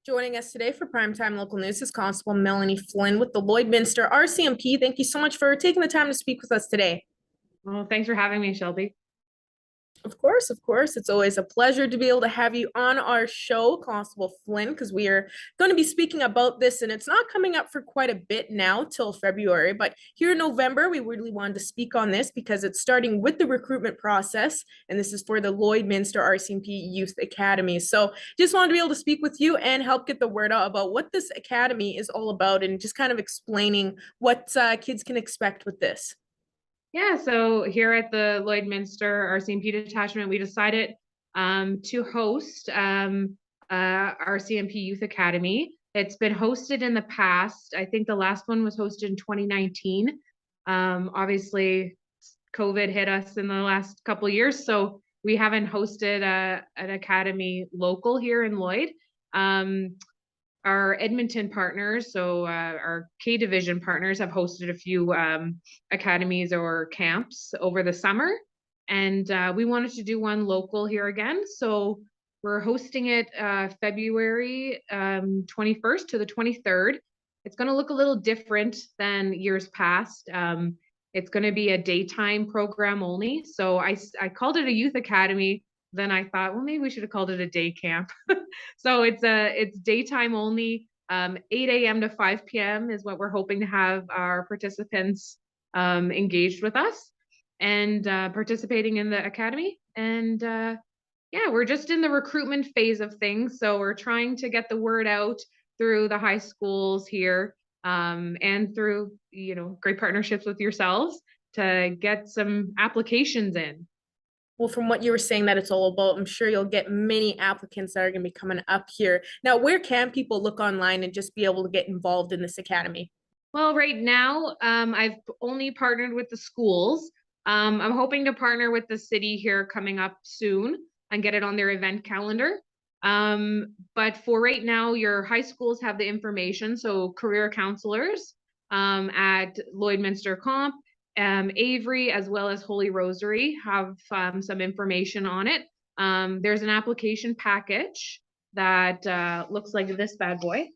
Joining us today for Primetime Local News is Constable Melanie Flynn with the Lloydminster RCMP. Thank you so much for taking the time to speak with us today. Well, thanks for having me, Shelby. Of course, of course. It's always a pleasure to be able to have you on our show, Constable Flynn, because we are going to be speaking about this, and it's not coming up for quite a bit now till February, but here in November, we really wanted to speak on this because it's starting with the recruitment process, and this is for the Lloydminster RCMP Youth Academy. So just wanted to be able to speak with you and help get the word out about what this academy is all about and just kind of explaining what kids can expect with this. Yeah, so here at the Lloydminster RCMP detachment, we decided to host RCMP Youth Academy. It's been hosted in the past. I think the last one was hosted in 2019. Obviously, COVID hit us in the last couple of years, so we haven't hosted an academy local here in Lloyd. Our Edmonton partners, so our K Division partners, have hosted a few academies or camps over the summer, and we wanted to do one local here again. So we're hosting it February 21st to the 23rd. It's going to look a little different than years past. It's going to be a daytime program only. So I called it a youth academy. Then I thought, well, maybe we should have called it a day camp. So it's daytime only. 8 a.m. to 5 p.m. is what we're hoping to have our participants engaged with us and participating in the academy. And yeah, we're just in the recruitment phase of things. So we're trying to get the word out through the high schools here and through, great partnerships with yourselves to get some applications in. Well, from what you were saying that it's all about, I'm sure you'll get many applicants that are going to be coming up here. Now, where can people look online and just be able to get involved in this academy? Well, right now, I've only partnered with the schools. I'm hoping to partner with the city here coming up soon and get it on their event calendar. But for right now, your high schools have the information. So career counselors at Lloydminster Comp, Avery, as well as Holy Rosary have some information on it. There's an application package that looks like this bad boy.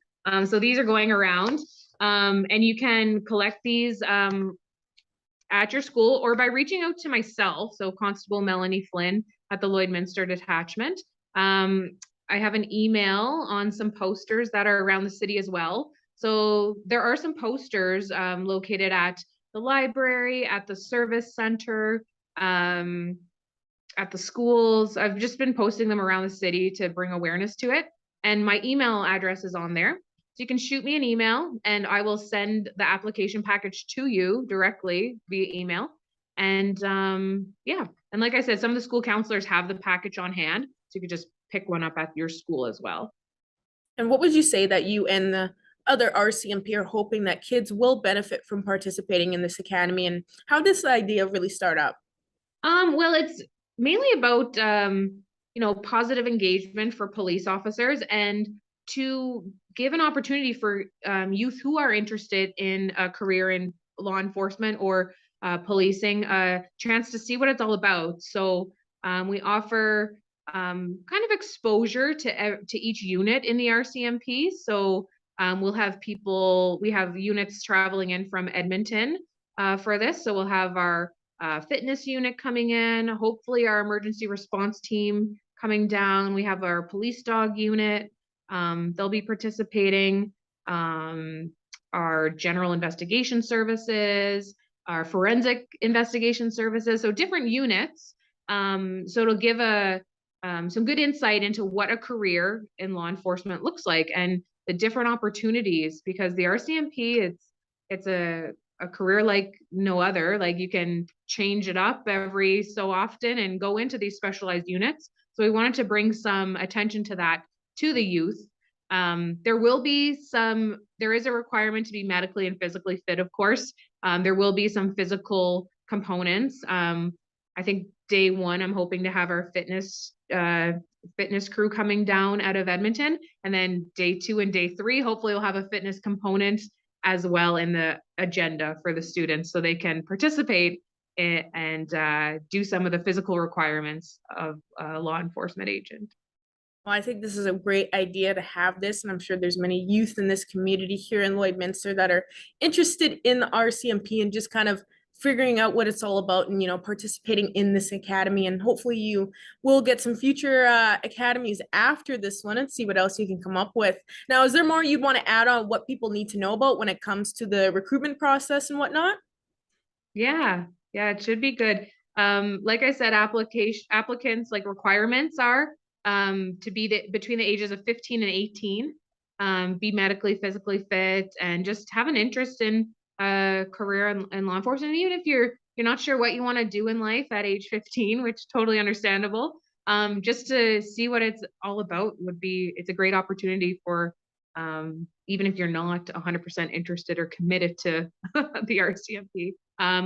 So these are going around, and you can collect these at your school or by reaching out to myself, so Constable Melanie Flynn at the Lloydminster Detachment. I have an email on some posters that are around the city as well. So there are some posters located at the library, at the service center, at the schools. I've just been posting them around the city to bring awareness to it. And my email address is on there. So you can shoot me an email and I will send the application package to you directly via email. And yeah, and like I said, some of the school counselors have the package on hand. So you could just pick one up at your school as well. And what would you say that you and the other RCMP are hoping that kids will benefit from participating in this academy, and how did this idea really start up? Well, it's mainly about positive engagement for police officers and to give an opportunity for youth who are interested in a career in law enforcement or policing a chance to see what it's all about. So we offer kind of exposure to each unit in the RCMP. So we have units traveling in from Edmonton for this. So we'll have our fitness unit coming in, hopefully our emergency response team coming down. We have our police dog unit. They'll be participating. Our general investigation services, our forensic investigation services. So different units. So it'll give some good insight into what a career in law enforcement looks like and the different opportunities, because the RCMP, it's a career like no other. Like you can change it up every so often and go into these specialized units. So we wanted to bring some attention to that to the youth. There is a requirement to be medically and physically fit, of course. There will be some physical components. I think day one, I'm hoping to have our fitness crew coming down out of Edmonton. And then day 2 and day 3, hopefully we'll have a fitness component as well in the agenda for the students so they can participate and do some of the physical requirements of a law enforcement agent. Well, I think this is a great idea to have this, and I'm sure there's many youth in this community here in Lloydminster that are interested in the RCMP and just kind of figuring out what it's all about and, participating in this academy. And hopefully you will get some future academies after this one and see what else you can come up with. Now, is there more you'd want to add on what people need to know about when it comes to the recruitment process and whatnot? Yeah, yeah, it should be good. Like I said, applicants like requirements are to be between the ages of 15 and 18, be medically, physically fit, and just have an interest in a career in law enforcement. And even if you're not sure what you want to do in life at age 15, which is totally understandable, just to see what it's all about it's a great opportunity for even if you're not 100% interested or committed to the RCMP.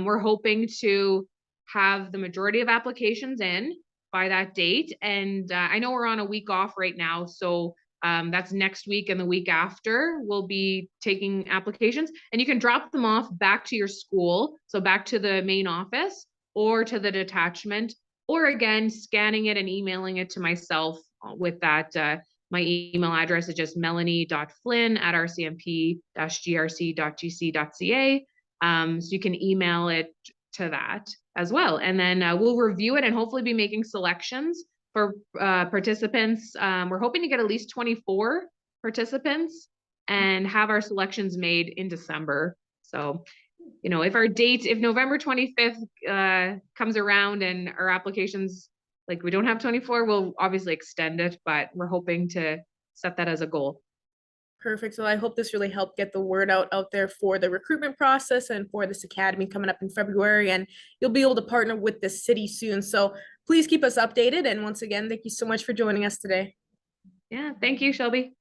We're hoping to have the majority of applications in by that date. And I know we're on a week off right now, so that's next week and the week after we'll be taking applications, and you can drop them off back to your school, so back to the main office or to the detachment, or again scanning it and emailing it to myself with that. My email address is just melanie.flynn@rcmp-grc.gc.ca. So you can email it to that as well. And then we'll review it and hopefully be making selections for participants. We're hoping to get at least 24 participants and have our selections made in December. So, if November 25th comes around and our applications, like we don't have 24, we'll obviously extend it, but we're hoping to set that as a goal. Perfect. So I hope this really helped get the word out there for the recruitment process and for this academy coming up in February. And you'll be able to partner with the city soon. So please keep us updated. And once again, thank you so much for joining us today. Yeah, thank you, Shelby.